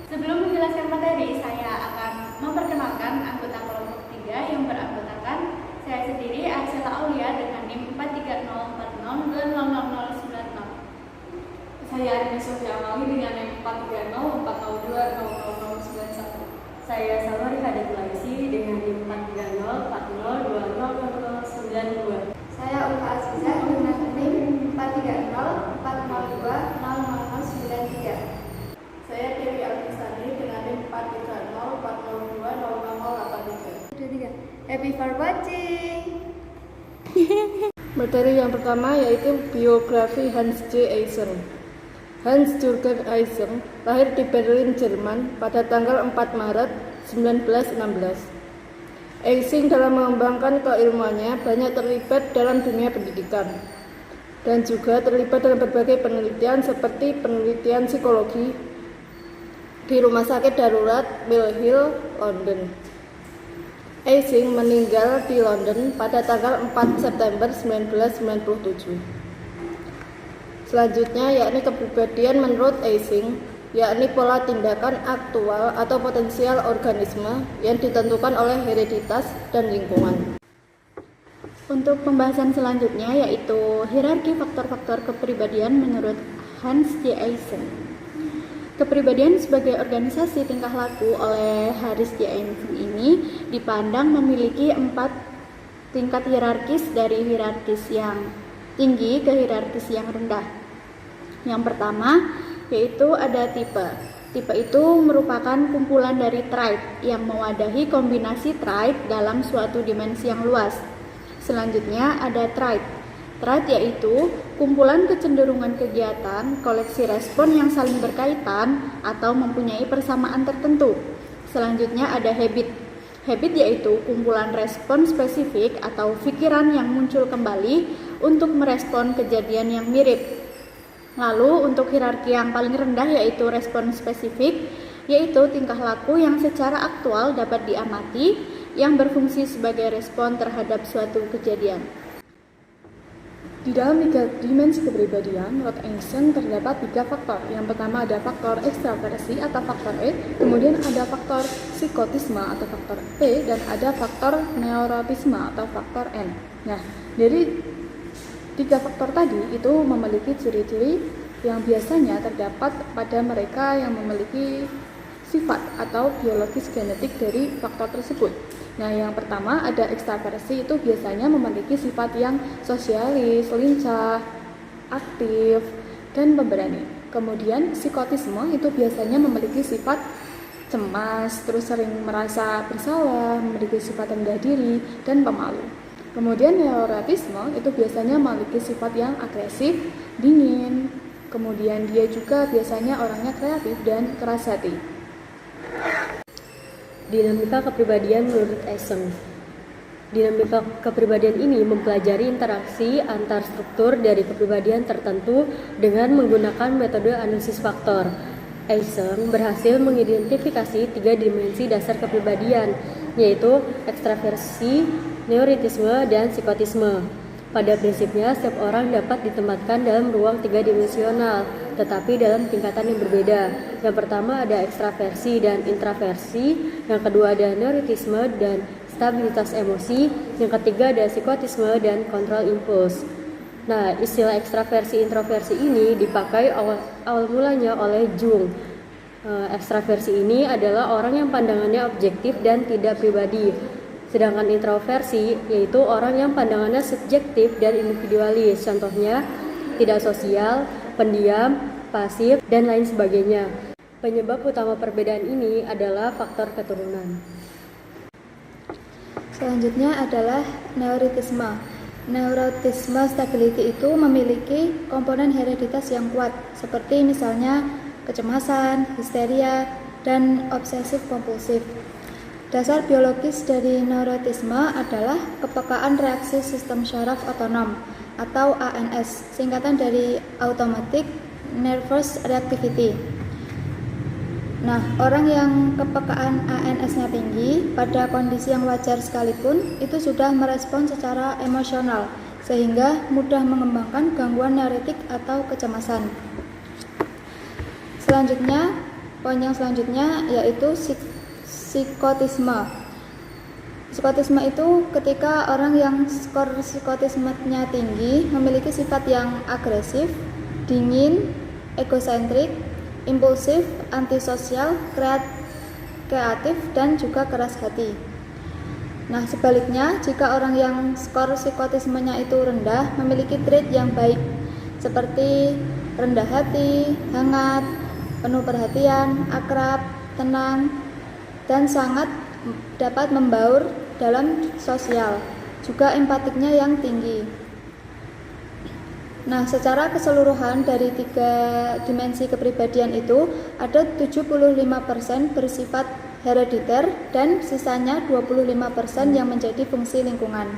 Sebelum menjelaskan materi, saya akan memperkenalkan anggota kelompok 3 yang beranggotakan saya sendiri, Arsela Aulia dengan NIM 43040200090. Saya Arina Sofia Amawi dengan NIM 43040200091. Saya Salwari Kadek Laisi dengan NIM 43040200092. Saya Ulfa Aziza dengan NIM 43040200093. Saya Dewi Agustani dengan NIM 43040200083. Happy for watching. Materi yang pertama yaitu biografi Hans J. Eising. Hans Jürgen Eising lahir di Berlin, Jerman pada tanggal 4 Maret 1916. Eising dalam mengembangkan keilmuannya banyak terlibat dalam dunia pendidikan dan juga terlibat dalam berbagai penelitian seperti penelitian psikologi di Rumah Sakit Darurat Mill Hill, London. Eising meninggal di London pada tanggal 4 September 1997. Selanjutnya yakni kepribadian menurut Eising, yakni pola tindakan aktual atau potensial organisme yang ditentukan oleh hereditas dan lingkungan. Untuk pembahasan selanjutnya yaitu hierarki faktor-faktor kepribadian menurut Hans J. Eising. Kepribadian sebagai organisasi tingkah laku oleh Hans J. Eising ini dipandang memiliki 4 tingkat hierarkis dari hierarkis yang tinggi ke hierarkis yang rendah. Yang pertama yaitu ada tipe. Tipe itu merupakan kumpulan dari trait yang mewadahi kombinasi trait dalam suatu dimensi yang luas. Selanjutnya ada trait. Trait yaitu kumpulan kecenderungan kegiatan, koleksi respon yang saling berkaitan atau mempunyai persamaan tertentu. Selanjutnya ada habit. Habit yaitu kumpulan respon spesifik atau pikiran yang muncul kembali untuk merespon kejadian yang mirip. Lalu untuk hierarki yang paling rendah yaitu respon spesifik, yaitu tingkah laku yang secara aktual dapat diamati yang berfungsi sebagai respon terhadap suatu kejadian. Di dalam 3 dimensi kepribadian, menurut Eising terdapat 3 faktor. Yang pertama ada faktor ekstraversi atau faktor E, kemudian ada faktor psikotisme atau faktor P, dan ada faktor neurotisme atau faktor N. Nah, dari 3 faktor tadi itu memiliki ciri-ciri yang biasanya terdapat pada mereka yang memiliki sifat atau biologis genetik dari faktor tersebut. Nah, yang pertama ada ekstraversi, itu biasanya memiliki sifat yang sosialis, lincah, aktif, dan pemberani. Kemudian psikotisme itu biasanya memiliki sifat cemas, terus sering merasa bersalah, memiliki sifat rendah diri, dan pemalu. Kemudian neurotisme itu biasanya memiliki sifat yang agresif, dingin, kemudian dia juga biasanya orangnya kreatif dan keras hati. Dinamika kepribadian menurut Eising. Dinamika kepribadian ini mempelajari interaksi antar struktur dari kepribadian tertentu dengan menggunakan metode analisis faktor. Eising berhasil mengidentifikasi 3 dimensi dasar kepribadian, yaitu ekstraversi, neurotisme, dan psikotisme. Pada prinsipnya, setiap orang dapat ditempatkan dalam ruang 3 dimensional, tetapi dalam tingkatan yang berbeda. Yang pertama ada ekstraversi dan intraversi, yang kedua ada neurotisme dan stabilitas emosi, yang ketiga ada psikotisme dan kontrol impuls. Nah, istilah ekstraversi introversi ini dipakai awal mulanya oleh Jung. Ekstraversi ini adalah orang yang pandangannya objektif dan tidak pribadi. Sedangkan introversi yaitu orang yang pandangannya subjektif dan individualis. Contohnya tidak sosial, pendiam, pasif, dan lain sebagainya. Penyebab utama perbedaan ini adalah faktor keturunan. Selanjutnya adalah neurotisme. Neurotisme stability itu memiliki komponen hereditas yang kuat, seperti misalnya kecemasan, histeria, dan obsesif kompulsif. Dasar biologis dari neurotisme adalah kepekaan reaksi sistem syaraf otonom atau ANS, singkatan dari Automatic Nervous Reactivity. Nah, orang yang kepekaan ANS-nya tinggi pada kondisi yang wajar sekalipun itu sudah merespon secara emosional sehingga mudah mengembangkan gangguan neurotik atau kecemasan. Selanjutnya Poin yang selanjutnya yaitu psikotisme. Psikotisme itu ketika orang yang skor psikotismenya tinggi memiliki sifat yang agresif, dingin, egosentrik, impulsif, antisosial, kreatif, dan juga keras hati. Nah, sebaliknya, jika orang yang skor psikotismenya itu rendah memiliki trait yang baik seperti rendah hati, hangat, penuh perhatian, akrab, tenang, dan sangat dapat membaur dalam sosial, juga empatiknya yang tinggi. Nah, secara keseluruhan dari 3 dimensi kepribadian itu ada 75% bersifat herediter dan sisanya 25% yang menjadi fungsi lingkungan.